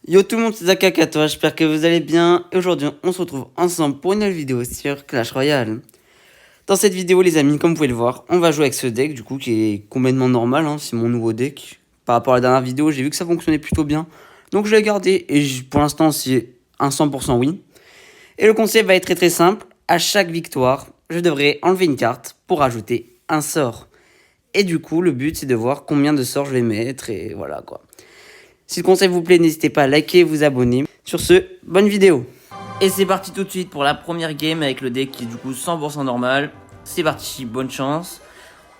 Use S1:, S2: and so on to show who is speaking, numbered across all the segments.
S1: Yo tout le monde, c'est Zakakato, j'espère que vous allez bien. Et aujourd'hui, on se retrouve ensemble pour une nouvelle vidéo sur Clash Royale. Dans cette vidéo, les amis, comme vous pouvez le voir, on va jouer avec ce deck, du coup, qui est complètement normal, hein, c'est mon nouveau deck. Par rapport à la dernière vidéo, j'ai vu que ça fonctionnait plutôt bien. Donc je l'ai gardé, et pour l'instant, c'est un 100% oui. Et le concept va être très très simple. À chaque victoire, je devrais enlever une carte pour ajouter un sort. Et du coup, le but, c'est de voir combien de sorts je vais mettre, et voilà quoi. Si le conseil vous plaît, n'hésitez pas à liker et vous abonner. Sur ce, bonne vidéo. Et c'est parti tout de suite pour la première game avec le deck qui est du coup 100% normal. C'est parti, bonne chance.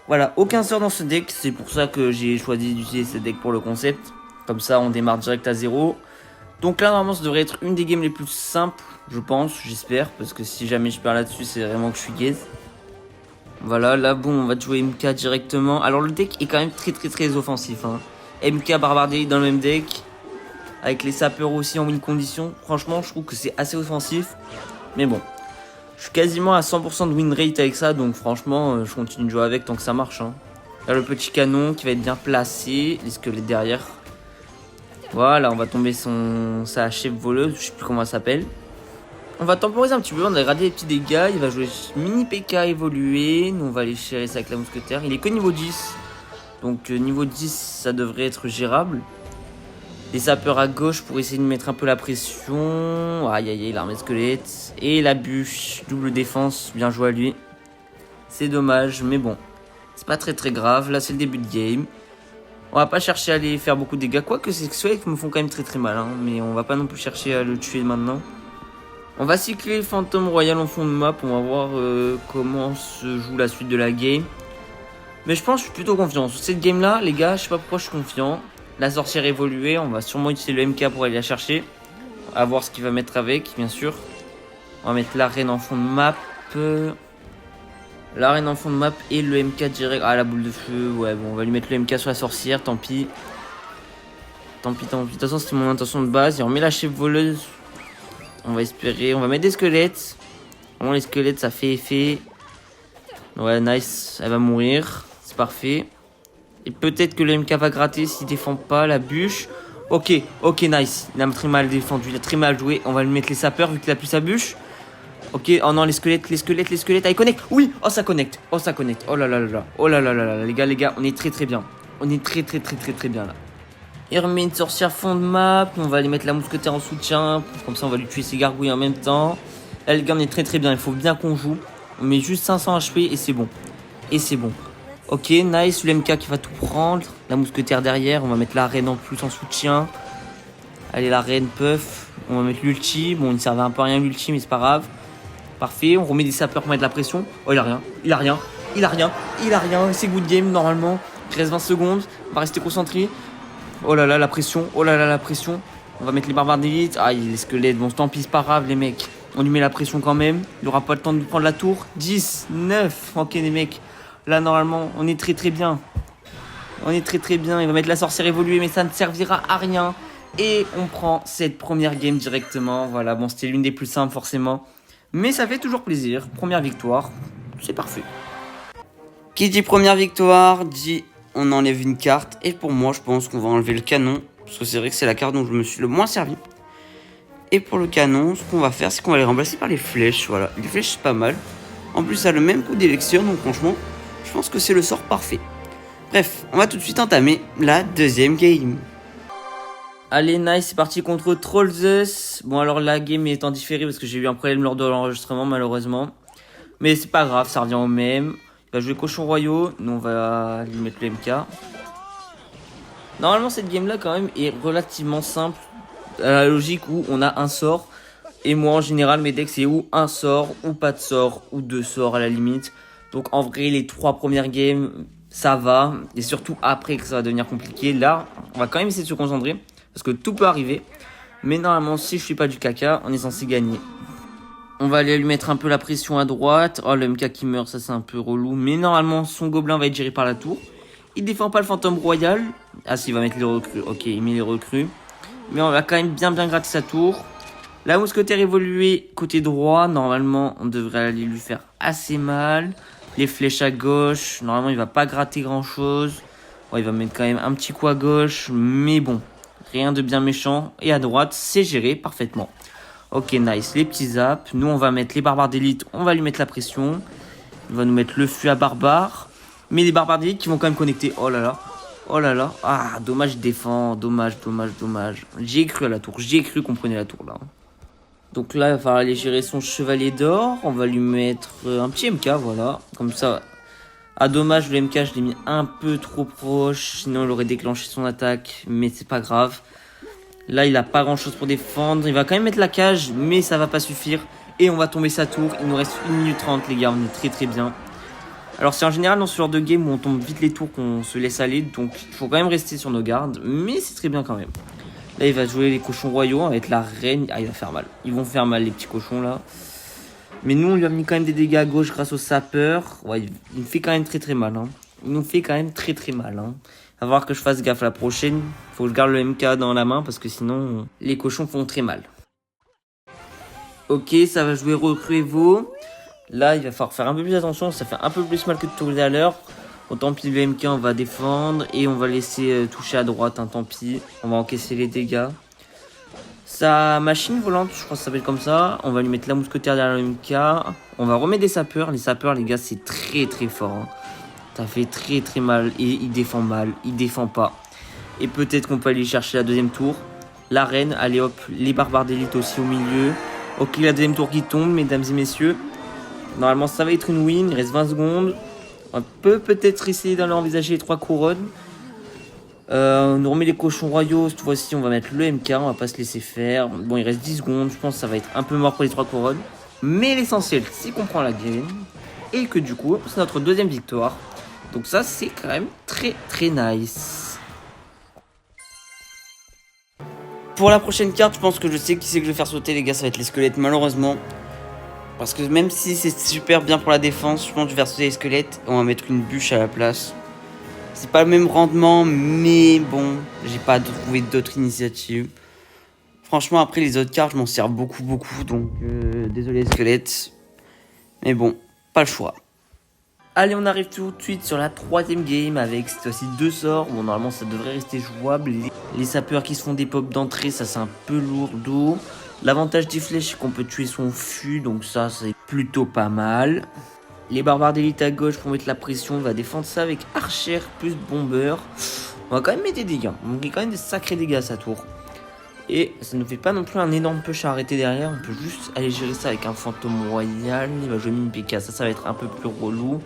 S1: Voilà, aucun sort dans ce deck, c'est pour ça que j'ai choisi d'utiliser ce deck pour le concept. Comme ça, on démarre direct à 0. Donc là, normalement, ça devrait être une des games les plus simples, je pense, j'espère. Parce que si jamais je perds là-dessus, c'est vraiment que je suis gaze. Voilà, là, bon, on va jouer MK directement. Alors, le deck est quand même très offensif, hein. MK Barbardelli dans le même deck, avec les sapeurs aussi en win condition. Franchement, je trouve que c'est assez offensif. Mais bon, je suis quasiment à 100% de win rate avec ça, donc franchement, je continue de jouer avec tant que ça marche, hein. Là, le petit canon qui va être bien placé, les squelettes derrière. Voilà, on va tomber sa chef voleuse, je sais plus comment elle s'appelle. On va temporiser un petit peu, on a regardé les petits dégâts. Il va jouer mini PK évolué. Nous, on va aller gérer ça avec la mousquetaire. Il est que niveau 10. Donc niveau 10, ça devrait être gérable. Les sapeurs à gauche pour essayer de mettre un peu la pression. Aïe aïe aïe, l'armée squelette. Et la bûche, double défense, bien joué à lui. C'est dommage, mais bon. C'est pas très grave, là c'est le début de game. On va pas chercher à aller faire beaucoup de dégâts. Quoique ces squelettes me font quand même très mal, hein. Mais on va pas non plus chercher à le tuer maintenant. On va cycler Phantom Royal en fond de map. On va voir comment se joue la suite de la game. Mais je pense que je suis plutôt confiant. Sur cette game là, les gars, je sais pas pourquoi je suis confiant. La sorcière évoluée, on va sûrement utiliser le MK pour aller la chercher. À voir ce qu'il va mettre avec, bien sûr. On va mettre l'arène en fond de map. L'arène en fond de map et le MK direct. Ah, la boule de feu. Ouais, bon, on va lui mettre le MK sur la sorcière, tant pis. Tant pis. De toute façon, c'était mon intention de base. Et on met la chef voleuse. On va espérer. On va mettre des squelettes. Vraiment, les squelettes, ça fait effet. Ouais, nice. Elle va mourir. C'est parfait. Et peut-être que le MK va gratter s'il défend pas la bûche. Ok, nice. Il a très mal défendu. Il a très mal joué. On va lui mettre les sapeurs vu qu'il a plus sa bûche. Ok, oh non, les squelettes. Ah, il connecte. Oui, oh, ça connecte. Oh là là. Oh là là. Les gars, on est très bien. On est très bien là. Il remet une sorcière fond de map. On va aller mettre la mousquetaire en soutien. Comme ça, on va lui tuer ses gargouilles en même temps. Là, les gars, on est très bien. Il faut bien qu'on joue. On met juste 500 HP et c'est bon. Ok, nice. Le MK qui va tout prendre. La mousquetaire derrière. On va mettre la reine en plus en soutien. Allez, la reine puff. On va mettre l'ulti. Bon, il ne servait un peu à rien l'ulti, mais c'est pas grave. Parfait. On remet des sapeurs pour mettre la pression. Oh, il a rien. C'est good game normalement. Il reste 20 secondes. On va rester concentré. Oh là là, la pression. On va mettre les barbares d'élite. Ah, les squelettes. Bon, tant pis, c'est pas grave, les mecs. On lui met la pression quand même. Il n'aura pas le temps de prendre la tour. 10, 9. Ok, les mecs. Là, normalement, on est très bien. Il va mettre la sorcière évoluée, mais ça ne servira à rien. Et on prend cette première game directement. Voilà, bon, c'était l'une des plus simples, forcément. Mais ça fait toujours plaisir. Première victoire. C'est parfait. Qui dit première victoire, dit on enlève une carte. Et pour moi, je pense qu'on va enlever le canon. Parce que c'est vrai que c'est la carte dont je me suis le moins servi. Et pour le canon, ce qu'on va faire, c'est qu'on va les remplacer par les flèches. Voilà, les flèches, c'est pas mal. En plus, ça a le même coup d'élection. Donc franchement, je pense que c'est le sort parfait. Bref, on va tout de suite entamer la deuxième game. Allez, nice, c'est parti contre Trollzeus. Bon, alors la game est en différé parce que j'ai eu un problème lors de l'enregistrement, malheureusement. Mais c'est pas grave, ça revient au même. Il va jouer cochon royaux. Nous, on va lui mettre le MK. Normalement, cette game-là, quand même, est relativement simple. À la logique où on a un sort. Et moi, en général, mes decks, c'est ou un sort, ou pas de sort, ou deux sorts à la limite. Donc, en vrai, les 3 premières games, ça va. Et surtout après que ça va devenir compliqué. Là, on va quand même essayer de se concentrer. Parce que tout peut arriver. Mais normalement, si je fais pas du caca, on est censé gagner. On va aller lui mettre un peu la pression à droite. Oh, le MK qui meurt, ça c'est un peu relou. Mais normalement, son gobelin va être géré par la tour. Il défend pas le fantôme royal. Ah, s'il va mettre les recrues. Ok, il met les recrues. Mais on va quand même bien gratter sa tour. La mousquetaire évoluée côté droit. Normalement, on devrait aller lui faire assez mal. Les flèches à gauche. Normalement, il va pas gratter grand chose. Ouais, il va mettre quand même un petit coup à gauche. Mais bon, Rien de bien méchant. Et à droite, c'est géré parfaitement. Ok, nice. Les petits zaps. Nous, on va mettre les barbares d'élite. On va lui mettre la pression. Il va nous mettre le fût à barbare. Mais les barbares d'élite qui vont quand même connecter. Oh là là. Oh là là. Ah, dommage, il défend. Dommage, dommage, dommage. J'y ai cru à la tour. J'y ai cru qu'on prenait la tour là. Donc là, il va falloir aller gérer son chevalier d'or. On va lui mettre un petit MK, voilà. Comme ça. Ah, dommage, le MK, je l'ai mis un peu trop proche. Sinon, il aurait déclenché son attaque. Mais c'est pas grave. Là, il a pas grand chose pour défendre. Il va quand même mettre la cage, mais ça va pas suffire. Et on va tomber sa tour. Il nous reste 1 minute 30, les gars. On est très très bien. Alors, c'est en général dans ce genre de game où on tombe vite les tours qu'on se laisse aller. Donc, il faut quand même rester sur nos gardes. Mais c'est très bien quand même. Là, il va jouer les cochons royaux avec la reine. Ah, il va faire mal. Ils vont faire mal, les petits cochons là. Mais nous, on lui a mis quand même des dégâts à gauche grâce au sapeur. Ouais, il me fait quand même très très mal. Hein. Il nous fait quand même très très mal. Hein. À voir que je fasse gaffe la prochaine. Faut que je garde le MK dans la main parce que sinon, les cochons font très mal. Ok, ça va jouer recrue Evo. Là, il va falloir faire un peu plus attention. Ça fait un peu plus mal que tout à l'heure. Bon, tant pis, le MK, on va défendre. Et on va laisser toucher à droite. Hein, tant pis. On va encaisser les dégâts. Sa machine volante, je crois que ça s'appelle comme ça. On va lui mettre la mousquetaire derrière le MK. On va remettre des sapeurs. Les sapeurs, les gars, c'est très très fort. Hein. Ça fait très très mal. Et il défend mal. Il défend pas. Et peut-être qu'on peut aller chercher la deuxième tour. La reine, allez hop. Les barbares d'élite aussi au milieu. Ok, la deuxième tour qui tombe, mesdames et messieurs. Normalement, ça va être une win. Il reste 20 secondes. On peut peut-être essayer d'aller envisager les 3 couronnes. On nous remet les cochons royaux. Cette fois-ci, on va mettre le MK. On va pas se laisser faire. Bon, il reste 10 secondes. Je pense que ça va être un peu mort pour les 3 couronnes. Mais l'essentiel, c'est qu'on prend la game. Et que du coup, c'est notre deuxième victoire. Donc ça, c'est quand même très très nice. Pour la prochaine carte, je pense que je sais qui c'est que je vais faire sauter, les gars. Ça va être les squelettes, malheureusement. Parce que même si c'est super bien pour la défense, je pense que je vais faire sauter les squelettes. Et on va mettre une bûche à la place. C'est pas le même rendement, mais bon, j'ai pas trouvé d'autres initiatives. Franchement, après les autres cartes, je m'en sers beaucoup, donc désolé les squelettes. Mais bon, pas le choix. Allez, on arrive tout de suite sur la troisième game avec cette fois-ci 2 sorts. Bon, normalement, ça devrait rester jouable. Les sapeurs qui se font des pop d'entrée, ça c'est un peu lourd. L'avantage des flèches, c'est qu'on peut tuer son fût, donc ça c'est plutôt pas mal. Les barbares d'élite à gauche pour mettre la pression, on va défendre ça avec Archer plus Bomber. On va quand même mettre des dégâts, on met quand même des sacrés dégâts à sa tour. Et ça ne fait pas non plus un énorme push à arrêter derrière, on peut juste aller gérer ça avec un fantôme royal. Il va jouer mini PK, ça va être un peu plus relou.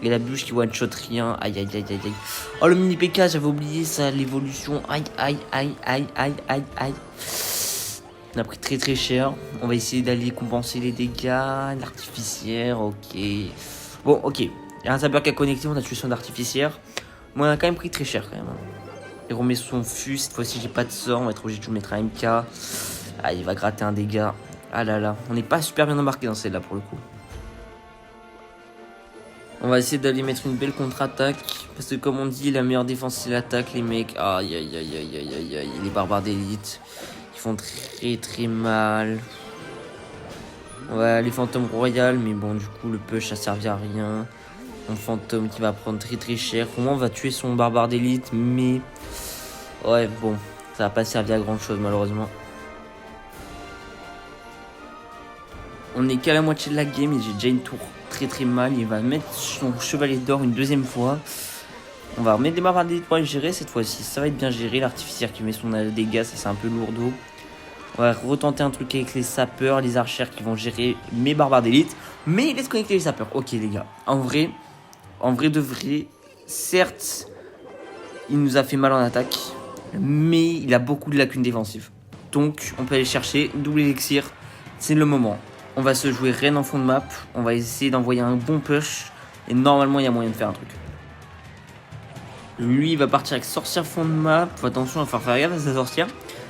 S1: Et la bûche qui one shot rien, aïe aïe aïe aïe aïe. Oh le mini PK, j'avais oublié ça, l'évolution, aïe aïe aïe aïe aïe aïe aïe. On a pris très très cher. On va essayer d'aller compenser les dégâts. L'artificière, ok. Bon, ok. Il y a un sapeur qui a connecté, on a tué son artificière. Mais on a quand même pris très cher quand même. Il remet son fût. Cette fois-ci, j'ai pas de sort. On va être obligé de mettre un MK. Ah, il va gratter un dégât. Ah là là. On n'est pas super bien embarqué dans celle-là pour le coup. On va essayer d'aller mettre une belle contre-attaque. Parce que comme on dit, la meilleure défense c'est l'attaque, les mecs. Aïe aïe aïe aïe aïe aïe aïe. Les barbares d'élite. Font très très mal. Ouais, les fantômes royales, mais bon, du coup, le push ça servi à rien. Un fantôme qui va prendre très très cher. Au moins, on va tuer son barbare d'élite, mais ouais, bon, ça va pas servir à grand chose, malheureusement. On est qu'à la moitié de la game et j'ai déjà une tour très très mal. Il va mettre son chevalier d'or une deuxième fois. On va remettre des barbares d'élite pour les gérer cette fois-ci. Ça va être bien géré. L'artificière qui met son dégâts, ça c'est un peu lourdeau. On va retenter un truc avec les sapeurs, les archers qui vont gérer mes barbares d'élite. Mais il laisse connecter les sapeurs. Ok les gars, en vrai de vrai, certes, il nous a fait mal en attaque. Mais il a beaucoup de lacunes défensives. Donc on peut aller chercher double élixir. C'est le moment. On va se jouer reine en fond de map. On va essayer d'envoyer un bon push. Et normalement il y a moyen de faire un truc. Lui il va partir avec sorcière fond de map. Faut attention à faire gaffe à sa sorcière.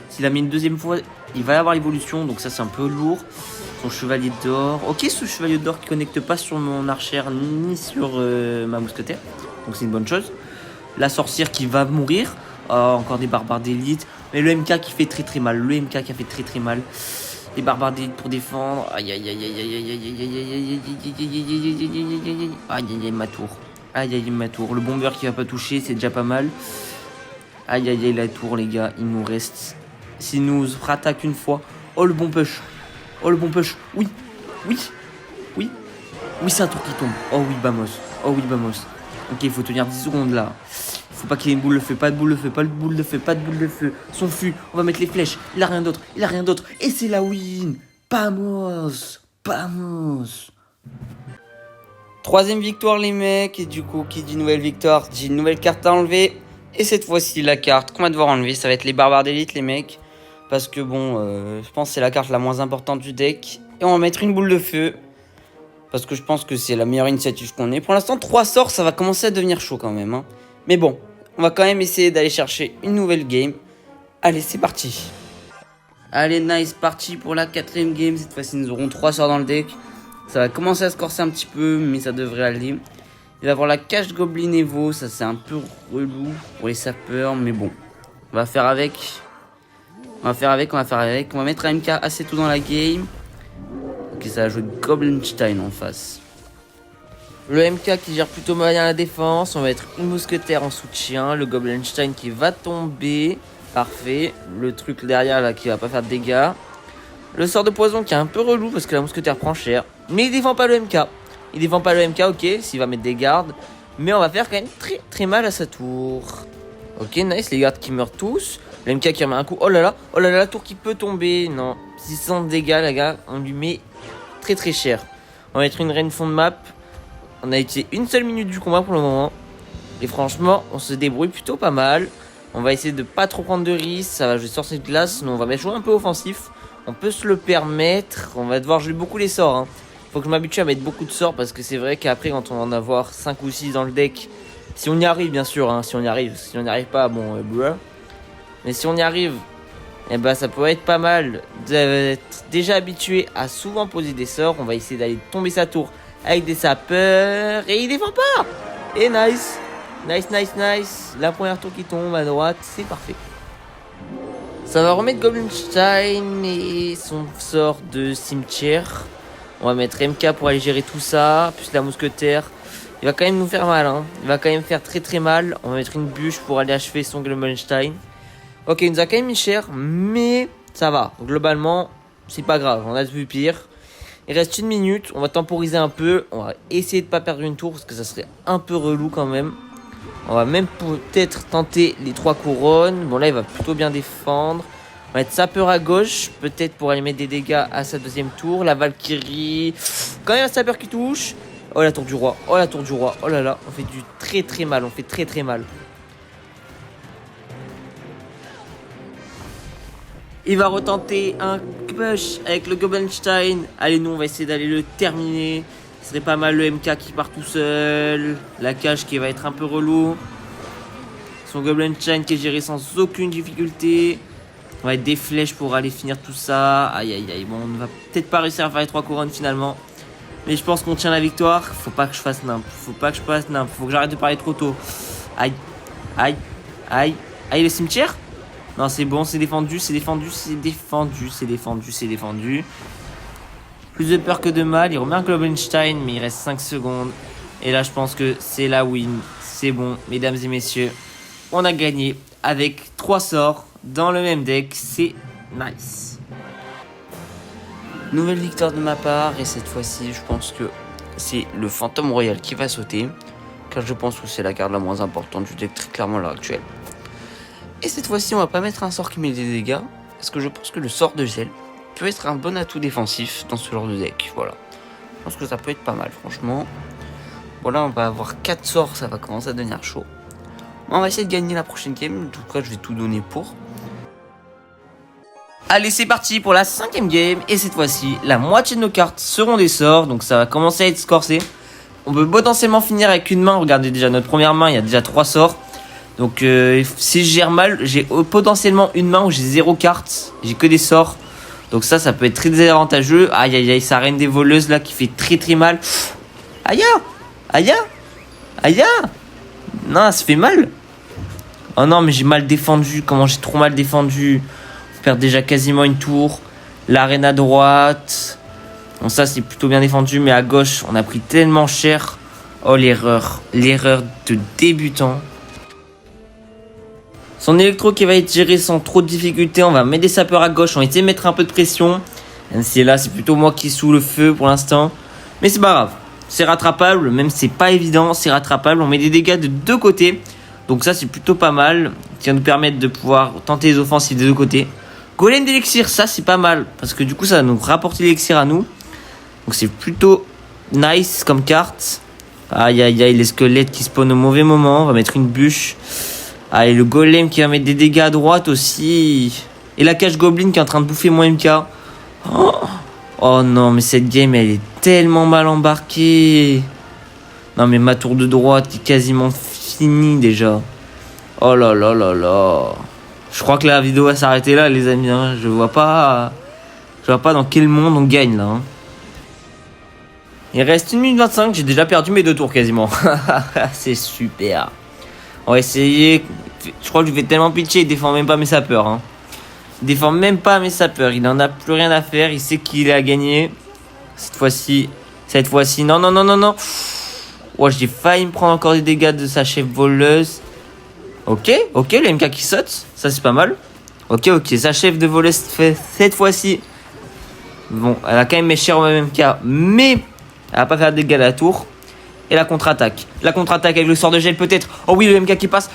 S1: S'il a mis une deuxième fois, il va y avoir l'évolution, donc ça c'est un peu lourd. Son chevalier d'or. Ok, ce chevalier d'or qui connecte pas sur mon archer ni sur ma mousquetaire. Donc c'est une bonne chose. La sorcière qui va mourir. Encore des barbares d'élite. Mais le MK qui fait très très mal. Le MK qui a fait très très mal. Les barbares d'élite pour défendre. Aïe aïe aïe aïe aïe aïe aïe aïe aïe aïe aïe ma tour. Aïe aïe ma tour. Le bomber qui va pas toucher, c'est déjà pas mal. Aïe aïe aïe la tour les gars, il nous reste. S'il nous rattaque une fois. Oh le bon push. Oh le bon push. Oui. Oui. Oui. Oui c'est un tour qui tombe. Oh oui vamos. Oh oui vamos. Ok il faut tenir 10 secondes là. Il faut pas qu'il y ait une boule de feu. Pas de boule de feu. Pas de boule de feu. Pas de boule de feu. Son fût. On va mettre les flèches. Il a rien d'autre. Il a rien d'autre. Et c'est la win. Vamos. Vamos. Troisième victoire les mecs. Et du coup qui dit nouvelle victoire dit une nouvelle carte à enlever. Et cette fois-ci, la carte qu'on va devoir enlever, ça va être les barbares d'élite, les mecs. Parce que bon, je pense que c'est la carte la moins importante du deck. Et on va mettre une boule de feu. Parce que je pense que c'est la meilleure initiative qu'on ait. Pour l'instant, 3 sorts, ça va commencer à devenir chaud quand même. Hein. Mais bon, on va quand même essayer d'aller chercher une nouvelle game. Allez, c'est parti. Allez, nice, parti pour la 4ème game. Cette fois-ci, nous aurons 3 sorts dans le deck. Ça va commencer à se corser un petit peu, mais ça devrait aller. Il va y avoir la cache Goblin Evo, ça c'est un peu relou pour les sapeurs, mais bon, on va faire avec. On va faire avec. On va mettre un MK assez tôt dans la game. Ok, ça va jouer Goblinstein en face. Le MK qui gère plutôt bien la défense, on va être une mousquetaire en soutien, le Goblinstein qui va tomber, parfait. Le truc derrière là qui va pas faire de dégâts. Le sort de poison qui est un peu relou parce que la mousquetaire prend cher, mais il défend pas le MK. Il défend pas le MK, ok, s'il va mettre des gardes. Mais on va faire quand même très très mal à sa tour. Ok, nice, les gardes qui meurent tous. Le MK qui remet un coup. Oh là là, la tour qui peut tomber. Non, 600 de dégâts, les gars. On lui met très très cher. On va mettre une reine fond de map. On a utilisé une seule minute du combat pour le moment. Et franchement, on se débrouille plutôt pas mal. On va essayer de pas trop prendre de risques. Ça va jouer sorcier de glace. Mais on va jouer un peu offensif. On peut se le permettre. On va devoir jouer beaucoup les sorts, hein. Faut que je m'habitue à mettre beaucoup de sorts parce que c'est vrai qu'après quand on va en avoir 5 ou 6 dans le deck, si on y arrive bien sûr, hein, si on y arrive pas, bon, mais si on y arrive, eh ben ça peut être pas mal d'être déjà habitué à souvent poser des sorts. On va essayer d'aller tomber sa tour avec des sapeurs et il défend pas. Et nice, la première tour qui tombe à droite, c'est parfait. Ça va remettre Goblinstein et son sort de cimetière. On va mettre MK pour aller gérer tout ça, plus la mousquetaire. Il va quand même nous faire mal, hein. Il va quand même faire très très mal. On va mettre une bûche pour aller achever son Goblinstein. Ok, il nous a quand même mis cher, mais ça va. Globalement, c'est pas grave, on a vu pire. Il reste une minute, on va temporiser un peu. On va essayer de pas perdre une tour, parce que ça serait un peu relou quand même. On va même peut-être tenter les 3 couronnes. Bon là, il va plutôt bien défendre. On va être sapeur à gauche, peut-être pour aller mettre des dégâts à sa deuxième tour. La Valkyrie, quand même un sapeur qui touche. Oh la tour du roi, oh là là, on fait du très très mal, Il va retenter un push avec le Goblinstein. Allez, nous on va essayer d'aller le terminer. Ce serait pas mal le MK qui part tout seul. La cage qui va être un peu relou. Son Goblinstein qui est géré sans aucune difficulté. On va être des flèches pour aller finir tout ça. Aïe aïe aïe. Bon, on ne va peut-être pas réussir à faire les 3 couronnes finalement. Mais je pense qu'on tient la victoire. Faut pas que je fasse nimp. Faut que j'arrête de parler trop tôt. Aïe. Aïe. Aïe. Aïe, le cimetière. Non, c'est bon, c'est défendu. Plus de peur que de mal. Il remet un Goblinstein, mais il reste 5 secondes. Et là, je pense que c'est la win. C'est bon, mesdames et messieurs. On a gagné avec 3 sorts dans le même deck. C'est nice. Nouvelle victoire de ma part. Et cette fois-ci, je pense que c'est le fantôme royal qui va sauter. Car je pense que c'est la carte la moins importante du deck, très clairement à l'heure actuelle. Et cette fois-ci, on va pas mettre un sort qui met des dégâts. Parce que je pense que le sort de gel peut être un bon atout défensif dans ce genre de deck. Voilà. Je pense que ça peut être pas mal, franchement. Bon, là, on va avoir 4 sorts. Ça va commencer à devenir chaud. On va essayer de gagner la prochaine game. En tout cas, je vais tout donner pour. Allez, c'est parti pour la 5ème game. Et cette fois-ci, la moitié de nos cartes seront des sorts. Donc ça va commencer à être scorsé. On peut potentiellement finir avec une main. Regardez déjà notre première main, il y a déjà 3 sorts. Donc si je gère mal, j'ai potentiellement une main où j'ai 0 cartes. J'ai que des sorts. Donc ça peut être très désavantageux. Aïe aïe aïe, sa reine des voleuses là qui fait très très mal. Aïe aïe aïe. Non, ça fait mal. Oh non, mais j'ai mal défendu. Comment j'ai trop mal défendu. On perd déjà quasiment une tour. L'arène à droite. Bon, ça c'est plutôt bien défendu. Mais à gauche, on a pris tellement cher. Oh, l'erreur. L'erreur de débutant.
S2: Son électro qui va être géré sans trop de difficulté. On va mettre des sapeurs à gauche. On va essayer de mettre un peu de pression. Même si là, c'est plutôt moi qui sous le feu pour l'instant. Mais c'est pas grave. C'est rattrapable. Même si c'est pas évident, c'est rattrapable. On met des dégâts de deux côtés. Donc ça, c'est plutôt pas mal. Qui va nous permettre de pouvoir tenter les offensives des deux côtés. Golem d'élixir, ça, c'est pas mal. Parce que du coup, ça va nous rapporter l'élixir à nous. Donc c'est plutôt nice comme carte. Aïe, aïe, aïe, les squelettes qui spawnent au mauvais moment. On va mettre une bûche. Ah, et le golem qui va mettre des dégâts à droite aussi. Et la cage goblin qui est en train de bouffer mon MK. Oh non, mais cette game, elle est tellement mal embarquée. Non, mais ma tour de droite est quasiment finie déjà. Oh là là là là. Je crois que la vidéo va s'arrêter là, les amis. Hein. Je vois pas dans quel monde on gagne là. Hein. Il reste 1 minute 25. J'ai déjà perdu mes 2 tours quasiment. C'est super. On va essayer. Je crois que je vais tellement pitcher. Il défend même pas mes sapeurs. Hein. Il défend même pas mes sapeurs. Il en a plus rien à faire. Il sait qu'il a gagné. Cette fois-ci. Non, non, non, non, non. Oh, j'ai failli me prendre encore des dégâts de sa chef voleuse. Ok, le MK qui saute. Ça, c'est pas mal. Ok, sa chef de voleuse fait cette fois-ci. Bon, elle a quand même mes chers au même MK. Mais elle va pas faire de dégâts à la tour. Et la contre-attaque. La contre-attaque avec le sort de gel peut-être. Oh oui, le MK qui passe.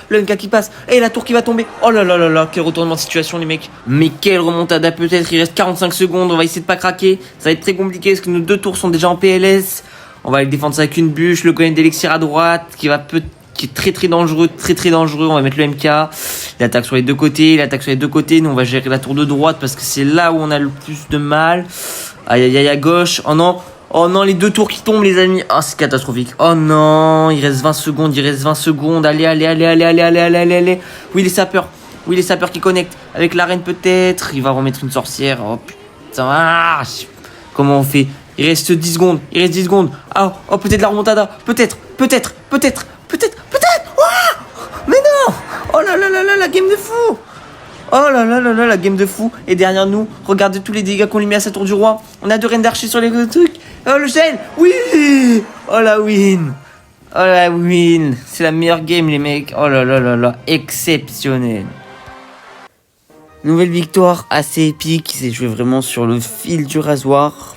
S2: Et la tour qui va tomber. Oh là là là là. Quel retournement de situation les mecs. Mais quelle remontada peut-être. Il reste 45 secondes. On va essayer de pas craquer. Ça va être très compliqué parce que nos 2 tours sont déjà en PLS. On va aller défendre ça avec une bûche. Le golem d'élixir à droite qui est très très dangereux. Très dangereux. On va mettre le MK. Il attaque sur les deux côtés. Nous on va gérer la tour de droite parce que c'est là où on a le plus de mal. Aïe aïe aïe à gauche. Oh non. Oh non, les 2 tours qui tombent, les amis. Oh, c'est catastrophique. Oh non, il reste 20 secondes. Allez. Oui, les sapeurs qui connectent. Avec l'arène, peut-être. Il va remettre une sorcière. Oh putain. Ah, comment on fait? Il reste 10 secondes. Oh, peut-être la remontada. Peut-être. Oh, mais non. Oh là là là là, la game de fou. Oh là là là là, la game de fou. Et derrière nous, regardez tous les dégâts qu'on lui met à sa tour du roi. On a 2 reines d'archer sur les trucs. Oh, le gel. Oui. Oh la win. C'est la meilleure game, les mecs. Oh là là là là, exceptionnel.
S1: Nouvelle victoire assez épique qui s'est jouée vraiment sur le fil du rasoir.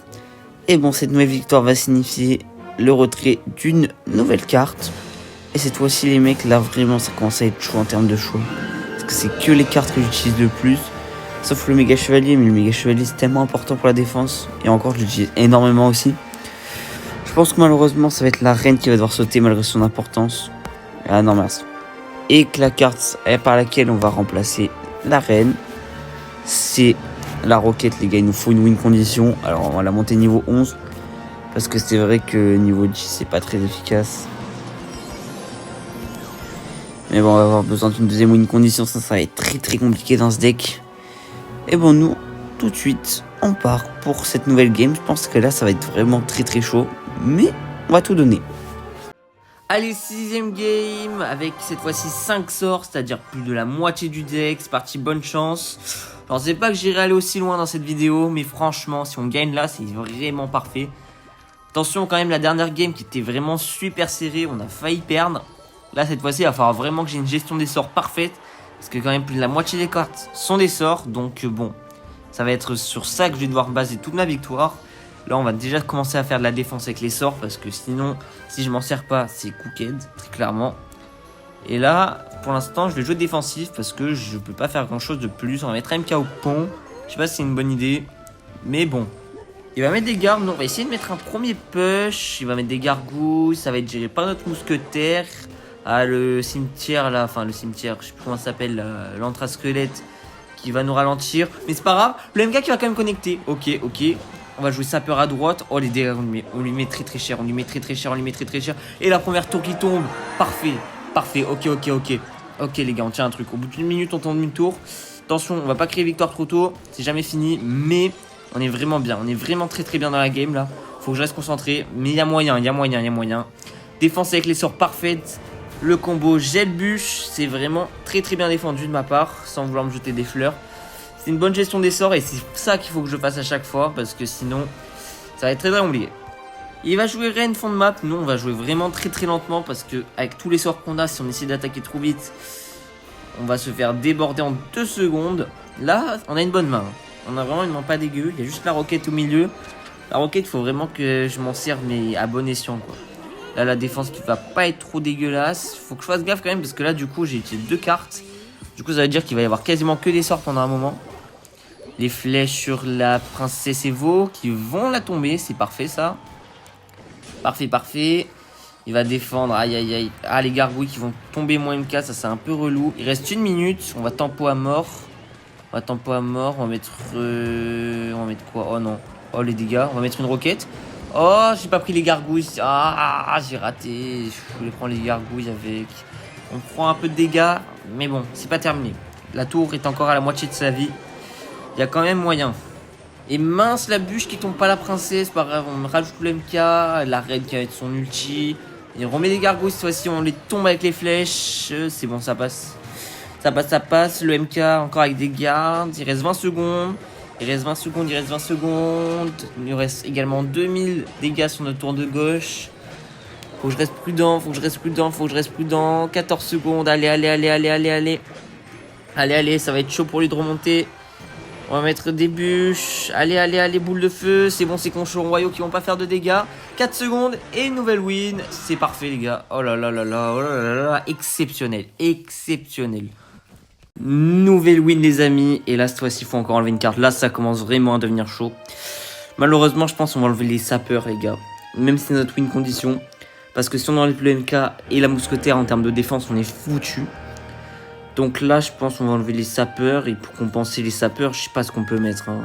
S1: Et bon, cette nouvelle victoire va signifier le retrait d'une nouvelle carte. Et cette fois-ci, les mecs, là vraiment, ça commence à être chaud en termes de choix. Parce que c'est que les cartes que j'utilise le plus. Sauf le méga chevalier, mais le méga chevalier c'est tellement important pour la défense. Et encore, je l'utilise énormément aussi. Je pense que malheureusement, ça va être la reine qui va devoir sauter malgré son importance. Ah non, mince. Et que la carte par laquelle on va remplacer la reine, c'est la roquette, les gars. Il nous faut une win condition. Alors, on va la monter niveau 11. Parce que c'est vrai que niveau 10, c'est pas très efficace. Mais bon, on va avoir besoin d'une deuxième win condition. Ça va être très compliqué dans ce deck. Et bon, nous, tout de suite, on part pour cette nouvelle game. Je pense que là, ça va être vraiment très chaud. Mais on va tout donner.
S2: Allez, 6ème game. Avec cette fois-ci 5 sorts. C'est-à-dire plus de la moitié du deck. C'est parti, bonne chance. Je pensais pas que j'irais aller aussi loin dans cette vidéo. Mais franchement, si on gagne là, c'est vraiment parfait. Attention quand même, la dernière game qui était vraiment super serrée. On a failli perdre. Là, cette fois-ci, il va falloir vraiment que j'ai une gestion des sorts parfaite. Parce que quand même plus de la moitié des cartes sont des sorts. Donc bon, ça va être sur ça que je vais devoir baser toute ma victoire. Là on va déjà commencer à faire de la défense avec les sorts. Parce que sinon, si je m'en sers pas, c'est cooked, très clairement. Et là, pour l'instant, je vais jouer défensif. Parce que je peux pas faire grand chose de plus. On va mettre MK au pont. Je sais pas si c'est une bonne idée. Mais bon. Il va mettre des gardes. Non, on va essayer de mettre un premier push. Il va mettre des gargouilles. Ça va être géré par notre mousquetaire. Ah, le cimetière là, enfin le cimetière, je sais plus comment ça s'appelle, l'antrasquelette qui va nous ralentir. Mais c'est pas grave, le MK qui va quand même connecter. Ok. On va jouer sapeur à droite. Oh, les dégâts, on lui met très cher. Et la première tour qui tombe. Parfait. Ok, les gars, on tient un truc. Au bout d'une minute, on tombe une tour. Attention, on va pas créer victoire trop tôt. C'est jamais fini. Mais on est vraiment bien. On est vraiment très bien dans la game là. Faut que je reste concentré. Mais il y a moyen. Défense avec les sorts parfaites. Le combo gel bûche, c'est vraiment très bien défendu de ma part, sans vouloir me jeter des fleurs. C'est une bonne gestion des sorts et c'est ça qu'il faut que je fasse à chaque fois, parce que sinon, ça va être très compliqué. Il va jouer reine fond de map, nous on va jouer vraiment très lentement, parce que avec tous les sorts qu'on a, si on essaie d'attaquer trop vite, On va se faire déborder en 2 secondes. Là, on a une bonne main. On a vraiment une main pas dégueu. Il y a juste la roquette au milieu. La roquette, il faut vraiment que je m'en serve, mais à bon escient, quoi. Là, la défense qui va pas être trop dégueulasse. Faut que je fasse gaffe quand même, parce que là, du coup, j'ai utilisé 2 cartes. Du coup, ça veut dire qu'il va y avoir quasiment que des sorts pendant un moment. Les flèches sur la princesse Evo qui vont la tomber. C'est parfait, ça. Parfait, parfait. Il va défendre. Aïe, aïe, aïe. Ah, les gargouilles qui vont tomber moins MK. Ça, c'est un peu relou. Il reste 1 minute. On va tempo à mort. On va tempo à mort. On va mettre... On va mettre quoi? Oh, non. Oh, les dégâts. On va mettre une roquette. Oh, j'ai pas pris les gargouilles. Ah, j'ai raté. Je voulais prendre les gargouilles avec. On prend un peu de dégâts. Mais bon, c'est pas terminé. La tour est encore à la moitié de sa vie. Il y a quand même moyen. Et mince, la bûche qui tombe pas la princesse. Pas grave, on rajoute le MK. La reine qui va être son ulti. Et on remet des gargouilles cette fois-ci. On les tombe avec les flèches. C'est bon, ça passe. Ça passe, ça passe. Le MK encore avec des gardes. Il reste 20 secondes. Il reste 20 secondes. Il reste 20 secondes. Il nous reste également 2000 dégâts sur notre tour de gauche. Faut que je reste prudent. Faut que je reste prudent. Faut que je reste prudent. 14 secondes. Allez, allez, allez, allez, allez, allez. Allez, allez, ça va être chaud pour lui de remonter. On va mettre des bûches. Allez, allez, allez, boule de feu. C'est bon, c'est conchons royaux qui vont pas faire de dégâts. 4 secondes et une nouvelle win. C'est parfait, les gars. Oh là là là là, oh là là là. Exceptionnel, exceptionnel. Nouvelle win, les amis. Et là, cette fois-ci, il faut encore enlever une carte. Là, ça commence vraiment à devenir chaud. Malheureusement, je pense qu'on va enlever les sapeurs, les gars. Même si c'est notre win condition. Parce que si on enlève le MK et la mousquetaire en termes de défense, on est foutu. Donc là, je pense qu'on va enlever les sapeurs. Et pour compenser les sapeurs, je sais pas ce qu'on peut mettre. Hein.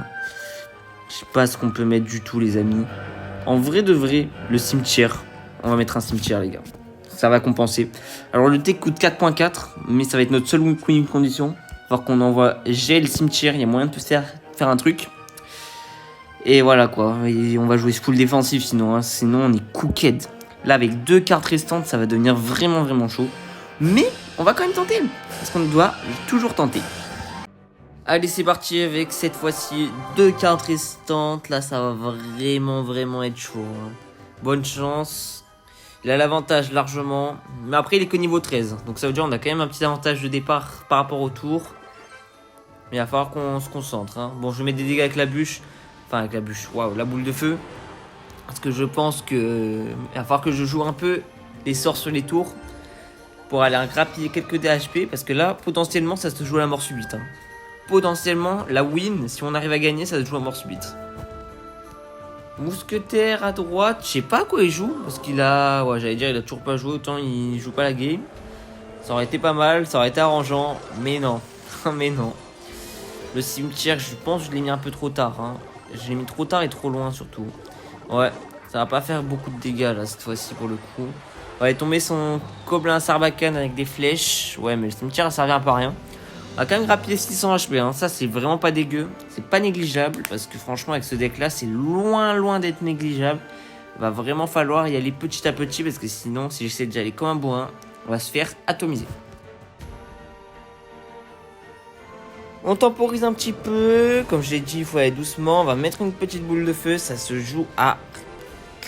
S2: Je sais pas ce qu'on peut mettre du tout, les amis. En vrai de vrai, le cimetière. On va mettre un cimetière, les gars. Ça va compenser. Alors, le deck coûte 4.4. Mais ça va être notre seule win condition. Alors qu'on envoie gel cimetière. Il y a moyen de faire un truc. Et voilà, quoi. Et on va jouer full défensif sinon. Hein. Sinon, on est cooked. Là, avec 2 cartes restantes, ça va devenir vraiment, vraiment chaud. Mais on va quand même tenter. Parce qu'on doit toujours tenter. Allez, c'est parti avec cette fois-ci 2 cartes restantes. Là, ça va vraiment, vraiment être chaud. Hein. Bonne chance. Il a l'avantage largement. Mais après, il est que niveau 13. Donc ça veut dire qu'on a quand même un petit avantage de départ par rapport au tour. Mais il va falloir qu'on se concentre. Hein. Bon, je vais mettre des dégâts avec la bûche. Enfin, avec la bûche. Waouh, la boule de feu. Parce que je pense que il va falloir que je joue un peu les sorts sur les tours. Pour aller grappiller quelques DHP. Parce que là, potentiellement, ça se joue à la mort subite. Hein. Potentiellement, la win, si on arrive à gagner, ça se joue à mort subite. Mousquetaire à droite, je sais pas à quoi il joue. Parce qu'il a... Ouais, j'allais dire, il a toujours pas joué. Autant il joue pas la game. Ça aurait été pas mal, ça aurait été arrangeant. Mais non. Mais non. Le cimetière, je pense que je l'ai mis un peu trop tard. Hein. Je l'ai mis trop tard et trop loin surtout. Ouais, ça va pas faire beaucoup de dégâts là, cette fois-ci pour le coup. On va tomber son gobelin Sarbacane avec des flèches. Ouais, mais le cimetière, ça servi un peu à rien. On va quand même grappiller 600 HP. Hein. Ça, c'est vraiment pas dégueu. C'est pas négligeable. Parce que franchement, avec ce deck-là, c'est loin, loin d'être négligeable. Il va vraiment falloir y aller petit à petit. Parce que sinon, si j'essaie d'y aller comme un bourrin, on va se faire atomiser. On temporise un petit peu. Comme je l'ai dit, il faut aller doucement. On va mettre une petite boule de feu. Ça se joue à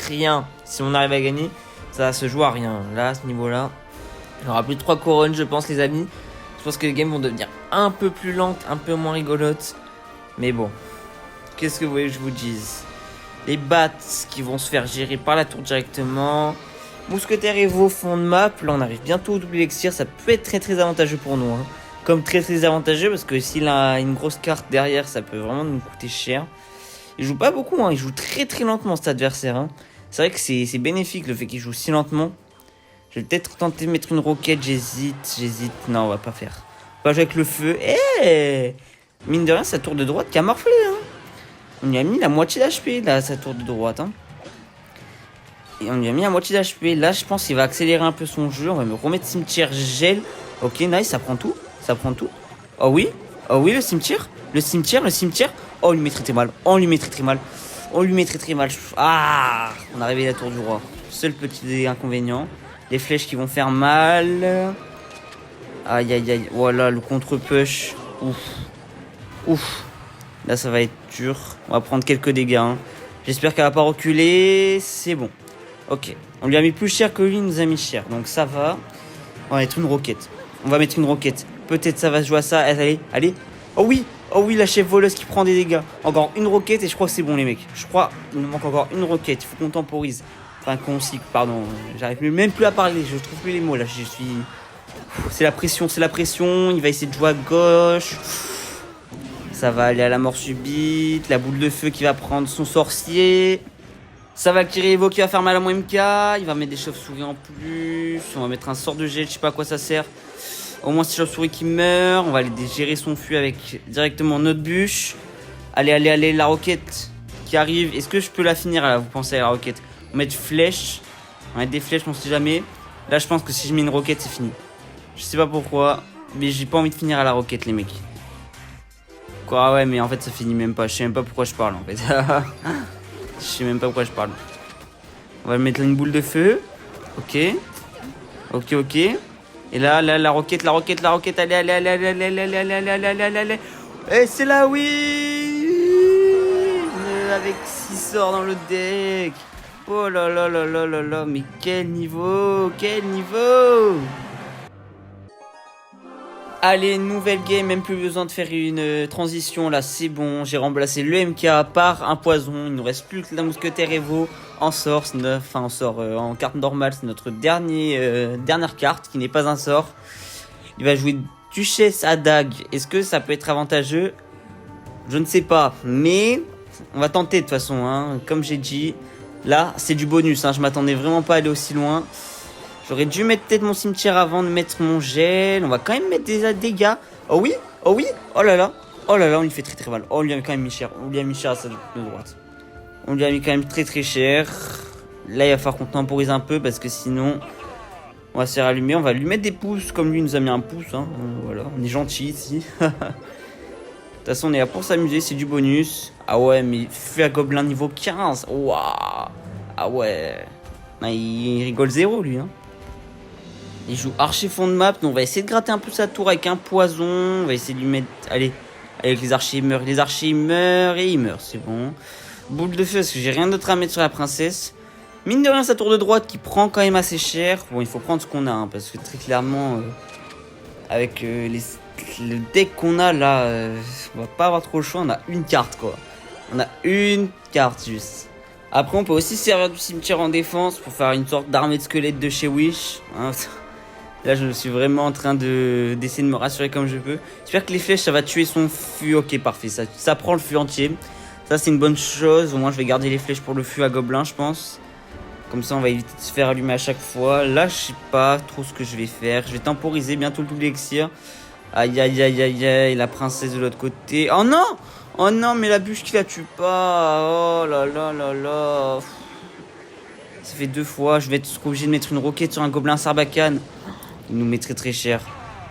S2: rien. Si on arrive à gagner, ça se joue à rien. Là, à ce niveau-là, il y aura plus de 3 couronnes, je pense, les amis. Je pense que les games vont devenir un peu plus lentes, un peu moins rigolotes. Mais bon, qu'est-ce que vous voulez que je vous dise? Les bats qui vont se faire gérer par la tour directement. Mousquetaire Evo fond de map. Là, on arrive bientôt au double elixir. Ça peut être très très avantageux pour nous. Hein. Comme très très avantageux parce que s'il a une grosse carte derrière, ça peut vraiment nous coûter cher. Il joue pas beaucoup, hein. Il joue très très lentement cet adversaire. Hein. C'est vrai que c'est bénéfique le fait qu'il joue si lentement. Je vais peut-être tenter de mettre une roquette, j'hésite. Non, on va pas faire. On va jouer avec le feu. Mine de rien, sa tour de droite qui a morflé. Hein. On lui a mis la moitié d'HP, là, sa tour de droite. Hein. Et on lui a mis la moitié d'HP. Là, je pense qu'il va accélérer un peu son jeu. On va me remettre cimetière gel. Ok, nice, ça prend tout. Ça prend tout. Oh oui, le cimetière. Le cimetière. Oh, on lui met très mal. Ah, on a réveillé la tour du roi. Seul petit inconvénient. Les flèches qui vont faire mal. Aïe, aïe, aïe. Voilà, le contre-push. Ouf. Là, ça va être dur. On va prendre quelques dégâts. Hein. J'espère qu'elle va pas reculer. C'est bon. Ok. On lui a mis plus cher que lui, il nous a mis cher. Donc ça va. On va mettre une roquette.
S1: Peut-être ça va se jouer à ça. Allez, allez. Oh oui, la chef voleuse qui prend des dégâts. Encore une roquette et je crois que c'est bon les mecs. Je crois qu'il nous manque encore une roquette. Il faut qu'on temporise. Enfin qu'on cycle, pardon. J'arrive même plus à parler. Je trouve plus les mots là. Je suis... C'est la pression, c'est la pression. Il va essayer de jouer à gauche. Ça va aller à la mort subite. La boule de feu qui va prendre son sorcier. Ça va Valkyrie Evo qui va faire mal à mon MK. Il va mettre des chauves-souris en plus. On va mettre un sort de gel, je sais pas à quoi ça sert. Au moins c'est chauves-souris qui meurt. On va aller gérer son fût avec directement notre bûche. Allez, la roquette qui arrive. Est-ce que je peux la finir là, vous pensez à la roquette? On va mettre flèche. On va mettre des flèches, on sait jamais. Là je pense que si je mets une roquette c'est fini. Je sais pas pourquoi. Mais j'ai pas envie de finir à la roquette les mecs. Quoi ouais mais en fait ça finit même pas. Je sais même pas pourquoi je parle en fait. Je sais même pas pourquoi je parle. On va mettre une boule de feu. Ok. Et là, la roquette. Allez. Et c'est là, oui. Avec 6 sorts dans le deck. Oh là là. Mais quel niveau. Allez, nouvelle game, même plus besoin de faire une transition, là c'est bon, j'ai remplacé le MK par un poison, il nous reste plus que la mousquetaire Evo en sort, en carte normale, c'est notre dernière carte qui n'est pas un sort. Il va jouer Duchesse à dague, est-ce que ça peut être avantageux? Je ne sais pas, mais on va tenter de toute façon, hein. Comme j'ai dit, là c'est du bonus, hein. Je m'attendais vraiment pas à aller aussi loin. J'aurais dû mettre peut-être mon cimetière avant de mettre mon gel. On va quand même mettre des dégâts. Oh oui. Oh là là, on lui fait très mal. Oh, on lui a quand même mis cher. On lui a mis cher à sa droite. On lui a mis quand même très cher. Là, il va falloir qu'on temporise un peu parce que sinon, on va se faire allumer. On va lui mettre des pouces comme lui nous a mis un pouce. Hein. Voilà, on est gentil ici. De toute façon, on est là pour s'amuser. C'est du bonus. Ah ouais, mais feu à gobelin niveau 15. Waouh. Ah ouais. Ah, il rigole zéro lui. Hein. Il joue archer fond de map, donc on va essayer de gratter un peu sa tour avec un poison. On va essayer de lui mettre... Allez, avec les archers, ils meurent, c'est bon. Boule de feu, parce que j'ai rien d'autre à mettre sur la princesse. Mine de rien, sa tour de droite qui prend quand même assez cher. Bon, il faut prendre ce qu'on a, hein, parce que très clairement, avec le deck qu'on a là, on va pas avoir trop le choix. On a une carte, quoi. On a une carte, juste. Après, on peut aussi servir du cimetière en défense pour faire une sorte d'armée de squelettes de chez Wish. Hein. Là, je suis vraiment en train d'essayer de me rassurer comme je peux. J'espère que les flèches, ça va tuer son fût. Ok, parfait. Ça prend le fût entier. Ça, c'est une bonne chose. Au moins, je vais garder les flèches pour le fût à gobelin, je pense. Comme ça, on va éviter de se faire allumer à chaque fois. Là, je sais pas trop ce que je vais faire. Je vais temporiser bientôt le double élixir. Aïe. La princesse de l'autre côté. Oh non, mais la bûche qui la tue pas. Oh là là. Ça fait 2 fois. Je vais être obligé de mettre une roquette sur un gobelin sarbacane. Il nous met très cher.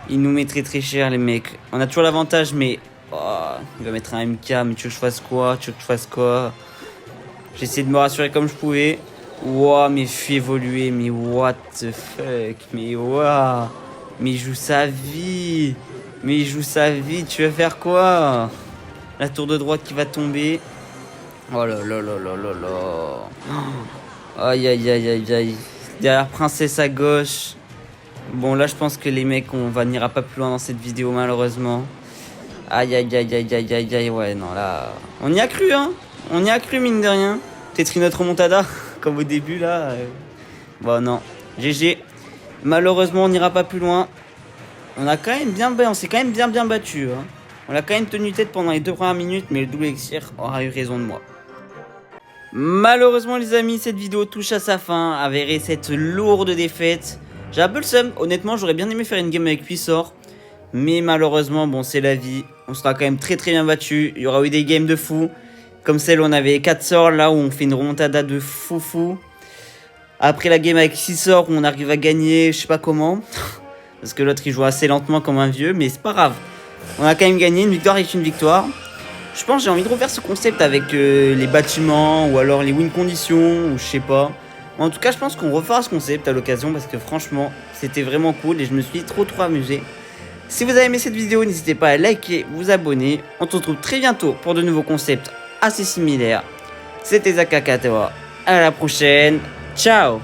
S1: Les mecs. On a toujours l'avantage, mais... Oh, il va mettre un MK, mais tu veux que je fasse quoi? J'ai essayé de me rassurer comme je pouvais. Wow, mais fais évoluer. Mais what the fuck? Mais wow. Mais il joue sa vie. Tu veux faire quoi? La tour de droite qui va tomber. Oh là. Aïe. Derrière princesse à gauche. Bon, là, je pense que les mecs, n'ira pas plus loin dans cette vidéo, malheureusement. Aïe. Ouais, non, là... On y a cru, hein. Mine de rien. Peut-être une autre remontada, comme au début, là. Bon, non. GG. Malheureusement, on n'ira pas plus loin. On s'est quand même bien battu, hein. On a quand même tenu tête pendant les 2 premières minutes, mais le double élixir aura eu raison de moi. Malheureusement, les amis, cette vidéo touche à sa fin, avérée cette lourde défaite. J'ai un peu le seum, honnêtement, j'aurais bien aimé faire une game avec 8 sorts. Mais malheureusement, bon, c'est la vie. On sera quand même très bien battu. Il y aura eu des games de fou. Comme celle où on avait 4 sorts, là où on fait une remontada de fou. Après la game avec 6 sorts, où on arrive à gagner, je sais pas comment. Parce que l'autre, il joue assez lentement comme un vieux, mais c'est pas grave. On a quand même gagné, une victoire est une victoire. Je pense que j'ai envie de refaire ce concept avec les bâtiments, ou alors les win conditions, ou je sais pas. En tout cas, je pense qu'on refera ce concept à l'occasion parce que franchement, c'était vraiment cool et je me suis trop amusé. Si vous avez aimé cette vidéo, n'hésitez pas à liker, vous abonner. On se retrouve très bientôt pour de nouveaux concepts assez similaires. C'était Zakakatoa. À la prochaine. Ciao.